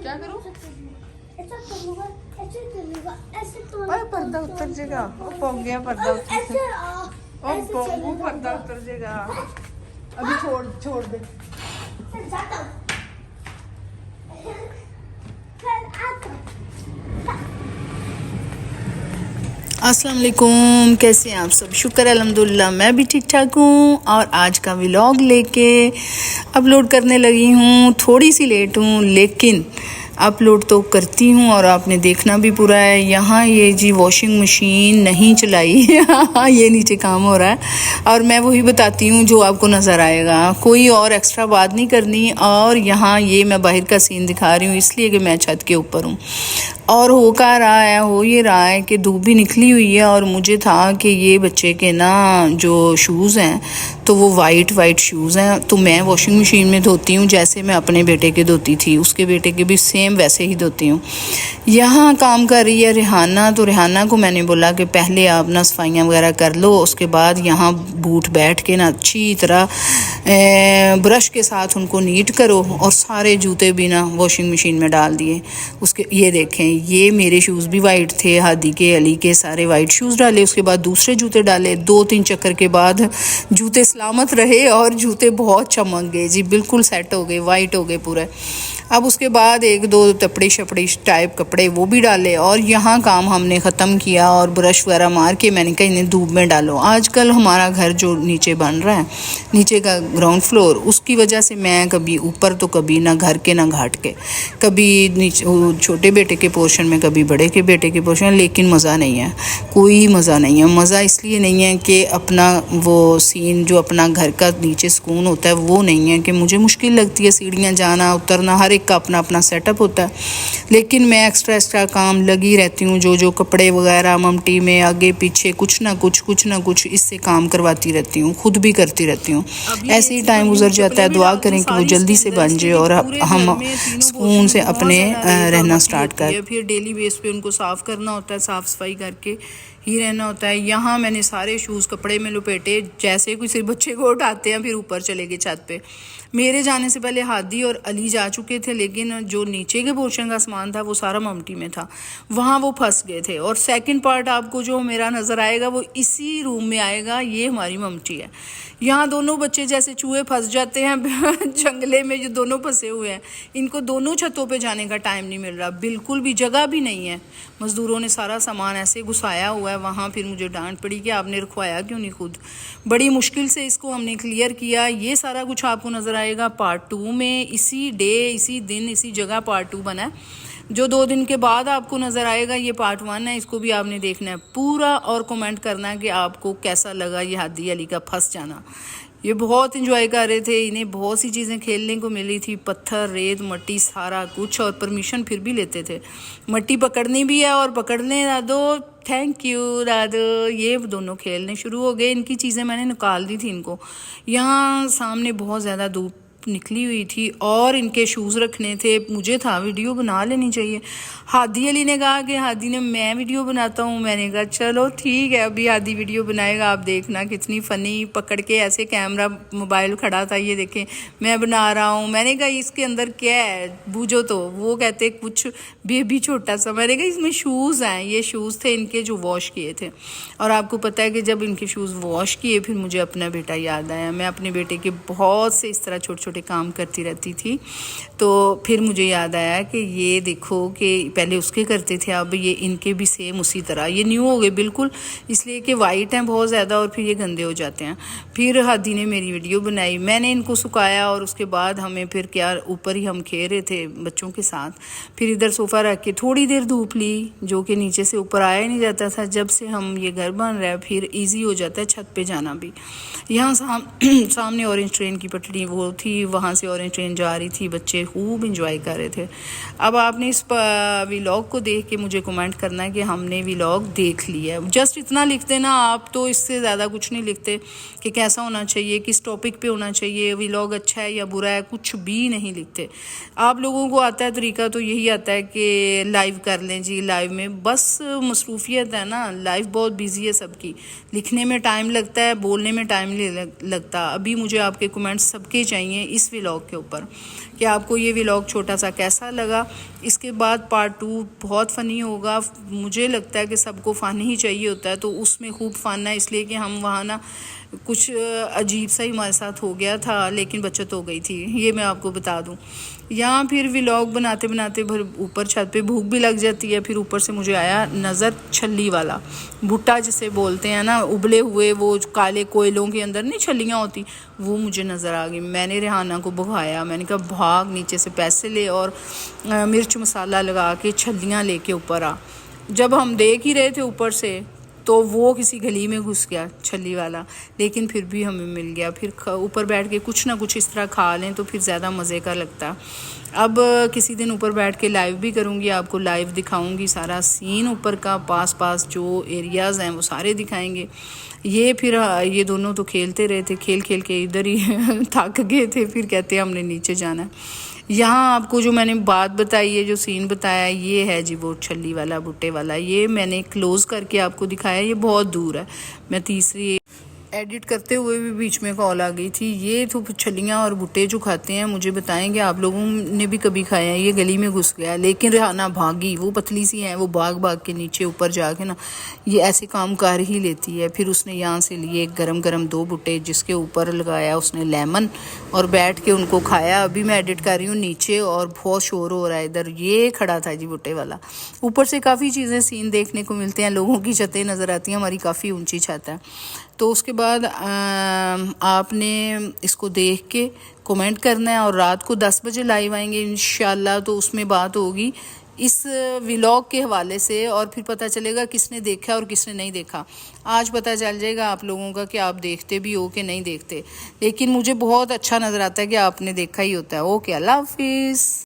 क्या करूँ? ऐसा करूँगा, ऐसे करूँगा, ऐसे तो अरे पर्दा उतर जाएगा। ओ पौंग गया पर्दा उतर ऐसे जाएगा। ओ पौंगू पर्दा उतर जाएगा। अभी छोड़ दे। जाता हूँ। फिर आता हूँ। अस्सलाम वालेकुम, कैसे हैं आप सब? शुक्र अल्हम्दुलिल्लाह मैं भी ठीक ठाक हूँ। और आज का व्लॉग लेके अपलोड करने लगी हूँ। थोड़ी सी लेट हूँ लेकिन अपलोड तो करती हूँ और आपने देखना भी पूरा है। यहाँ ये जी वॉशिंग मशीन नहीं चलाई ये नीचे काम हो रहा है और मैं वही बताती हूँ जो आपको नज़र आएगा। कोई और एक्स्ट्रा बात नहीं करनी। और यहाँ ये मैं बाहर का सीन दिखा रही हूँ इसलिए कि मैं छत के ऊपर हूँ और हो ये रहा है कि धूप भी निकली हुई है। और मुझे था कि ये बच्चे के ना जो शूज़ हैं तो वो वाइट शूज़ हैं तो मैं वॉशिंग मशीन में धोती हूँ जैसे मैं अपने बेटे के धोती थी, उसके बेटे के भी सेम वैसे ही धोती हूँ। यहाँ काम कर रही है रिहाना, तो रिहाना को मैंने बोला कि पहले आप ना सफाइयाँ वगैरह कर लो, उसके बाद यहाँ बूट बैठ के ना अच्छी तरह ब्रश के साथ उनको नीट करो और सारे जूते भी ना वॉशिंग मशीन में डाल दिए। उसके ये देखें, ये मेरे शूज़ भी वाइट थे, हादी के अली के सारे वाइट शूज़ डाले, उसके बाद दूसरे जूते डाले। 2-3 चक्कर के बाद जूते सलामत रहे और जूते बहुत चमक गए जी, बिल्कुल सेट हो गए, वाइट हो गए पूरे। अब उसके बाद 1-2 तपड़ी शपड़ी टाइप कपड़े वो भी डाले और यहाँ काम हमने ख़त्म किया और ब्रश वगैरह मार के मैंने कहा इन्हें धूप में डालो। आजकल हमारा घर जो नीचे बन रहा है, नीचे का ग्राउंड फ्लोर, उसकी वजह से मैं कभी ऊपर तो कभी ना घर के ना घाट के, कभी नीचे छोटे बेटे के पोर्शन में कभी बड़े के बेटे के पोर्शन, लेकिन मज़ा नहीं है, कोई मज़ा नहीं है। मज़ा इसलिए नहीं है कि अपना वो सीन जो अपना घर का नीचे सुकून होता है वो नहीं है कि मुझे मुश्किल लगती है सीढ़ियाँ जाना उतरना, हर एक का अपना अपना सेटअप होता है। लेकिन मैं एक्स्ट्रा काम लगी रहती हूँ, जो कपड़े वगैरह ममटी में आगे पीछे कुछ ना कुछ इससे काम करवाती रहती हूँ, खुद भी करती रहती हूँ। ऐसे ही टाइम गुजर जाता है। दुआ करें कि वो जल्दी से बन जाए और हम सुकून से अपने रहना स्टार्ट करें। फिर डेली बेस पे उनको साफ़ करना होता है, साफ़ सफाई करके ही रहना होता है। यहाँ मैंने सारे शूज़ कपड़े में लपेटे, जैसे किसी बच्चे को उठाते हैं फिर ऊपर चले गए छत पे। मेरे जाने से पहले हादी और अली जा चुके थे, लेकिन जो नीचे के पोर्शन का सामान था वो सारा ममटी में था, वहाँ वो फंस गए थे। और सेकंड पार्ट आपको जो मेरा नज़र आएगा वो इसी रूम में आएगा। ये हमारी ममटी है। यहाँ दोनों बच्चे जैसे चूहे फंस जाते हैं जंगले में, जो दोनों फंसे हुए हैं, इनको दोनों छतों पे जाने का टाइम नहीं मिल रहा, बिल्कुल भी जगह भी नहीं है। मज़दूरों ने सारा सामान ऐसे घुसाया हुआ है वहाँ। फिर मुझे डांट पड़ी कि आपने रखवाया क्यों नहीं खुद। बड़ी मुश्किल से इसको हमने क्लियर किया। ये सारा कुछ आपको नज़र आएगा पार्ट 2 में। इसी डे, इसी दिन, इसी जगह पार्ट 2 बना है। जो 2 दिन के बाद आपको नज़र आएगा ये पार्ट 1 है, इसको भी आपने देखना है पूरा और कमेंट करना है कि आपको कैसा लगा ये हादी अली का फंस जाना। ये बहुत इंजॉय कर रहे थे, इन्हें बहुत सी चीज़ें खेलने को मिली थी, पत्थर रेत मट्टी सारा कुछ, और परमिशन फिर भी लेते थे। मट्टी पकड़नी भी है और पकड़ने दादो, थैंक यू दादो। ये दोनों खेलने शुरू हो गए। इनकी चीज़ें मैंने निकाल दी थी इनको। यहाँ सामने बहुत ज़्यादा धूप निकली हुई थी और इनके शूज़ रखने थे। मुझे था वीडियो बना लेनी चाहिए। हादी अली ने कहा कि हादी ने मैं वीडियो बनाता हूँ। मैंने कहा चलो ठीक है, अभी हादी वीडियो बनाएगा, आप देखना कितनी फ़नी। पकड़ के ऐसे कैमरा मोबाइल खड़ा था, ये देखें मैं बना रहा हूँ। मैंने कहा इसके अंदर क्या है बूझो, तो वो कहते कुछ बेबी छोटा सा। मैंने कहा इसमें शूज़ हैं, ये शूज़ थे इनके जो वॉश किए थे। और आपको पता है कि जब इनके शूज़ वॉश किए फिर मुझे अपना बेटा याद आया। मैं अपने बेटे के बहुत से इस तरह छोटे काम करती रहती थी, तो फिर मुझे याद आया कि ये देखो कि पहले उसके करते थे, अब ये इनके भी सेम उसी तरह। ये न्यू हो गए बिल्कुल, इसलिए कि वाइट हैं बहुत ज़्यादा और फिर ये गंदे हो जाते हैं। फिर हादी ने मेरी वीडियो बनाई, मैंने इनको सुखाया और उसके बाद हमें फिर क्या ऊपर ही हम खेल रहे थे बच्चों के साथ। फिर इधर सोफ़ा रख के थोड़ी देर धूप ली, जो कि नीचे से ऊपर आया ही नहीं जाता था। जब से हम ये घर बन रहा है फिर ईजी हो जाता है छत पे जाना भी। यहाँ सामने ऑरेंज ट्रेन की पटड़ी वो थी, वहाँ से ऑरेंज ट्रेन जा रही थी, बच्चे खूब इंजॉय कर रहे थे। अब आपने इस व्लॉग को देख के मुझे कमेंट करना है कि हमने व्लॉग देख लिया है। जस्ट इतना लिख देना आप, तो इससे ज़्यादा कुछ नहीं लिखते कि कैसा होना चाहिए, किस टॉपिक पे होना चाहिए, व्लॉग अच्छा है या बुरा है, कुछ भी नहीं लिखते। आप लोगों को आता है तरीका, तो यही आता है कि लाइव कर लें जी, लाइव में बस मसरूफियत है ना, लाइफ बहुत बिजी है सबकी, लिखने में टाइम लगता है, बोलने में टाइम नहीं लगता। अभी मुझे आपके कमेंट्स सबके चाहिए, इस व्लॉग के ऊपर कि आपको ये व्लॉग छोटा सा कैसा लगा। इसके बाद पार्ट 2 बहुत फ़नी होगा। मुझे लगता है कि सबको फ़न ही चाहिए होता है, तो उसमें खूब फ़न है, इसलिए कि हम वहाँ ना कुछ अजीब सा ही हमारे साथ हो गया था, लेकिन बचत हो गई थी, ये मैं आपको बता दूं। यहाँ फिर व्लॉग बनाते बनाते ऊपर छत पे भूख भी लग जाती है। फिर ऊपर से मुझे आया नज़र छल्ली वाला भुट्टा जिसे बोलते हैं ना, उबले हुए वो काले कोयलों के अंदर नहीं छल्लियाँ होती, वो मुझे नज़र आ गई। मैंने रेहाना को भगाया, मैंने कहा भाग नीचे से पैसे ले और मिर्च मसाला लगा के छल्लियाँ लेके ऊपर आ। जब हम देख ही रहे थे ऊपर से तो वो किसी गली में घुस गया छल्ली वाला, लेकिन फिर भी हमें मिल गया। फिर ऊपर बैठ के कुछ ना कुछ इस तरह खा लें तो फिर ज़्यादा मज़े का लगता। अब किसी दिन ऊपर बैठ के लाइव भी करूँगी, आपको लाइव दिखाऊँगी सारा सीन ऊपर का, पास पास जो एरियाज़ हैं वो सारे दिखाएंगे। ये फिर ये दोनों तो खेलते रहे थे, खेल खेल के इधर ही थक गए थे, फिर कहते हमने नीचे जाना है। यहाँ आपको जो मैंने बात बताई है, जो सीन बताया, ये है जी वो छल्ली वाला भुट्टे वाला। ये मैंने क्लोज करके आपको दिखाया, ये बहुत दूर है। मैं तीसरी एडिट करते हुए भी बीच में कॉल आ गई थी। ये तो छलियाँ और भुट्टे जो खाते हैं, मुझे बताएंगे आप लोगों ने भी कभी खाया है। ये गली में घुस गया, लेकिन रेहाना भागी, वो पतली सी है, वो भाग भाग के नीचे ऊपर जाके ना ये ऐसे काम कर ही लेती है। फिर उसने यहाँ से लिए गरम गरम 2 भुट्टे, जिसके ऊपर लगाया उसने लेमन और बैठ के उनको खाया। अभी मैं एडिट कर रही हूँ नीचे और बहुत शोर हो रहा है इधर। ये खड़ा था जी भुट्टे वाला। ऊपर से काफ़ी चीज़ें सीन देखने को मिलते हैं, लोगों की छतें नज़र आती हैं, हमारी काफ़ी ऊंची छत है। तो उसके बाद आपने इसको देख के कमेंट करना है, और रात को 10 बजे लाइव आएंगे इंशाल्लाह। तो उसमें बात होगी इस व्लॉग के हवाले से, और फिर पता चलेगा किसने देखा और किसने नहीं देखा। आज पता चल जाएगा आप लोगों का कि आप देखते भी हो कि नहीं देखते, लेकिन मुझे बहुत अच्छा नज़र आता है कि आपने देखा ही होता है। ओके, अल्लाह हाफिज़।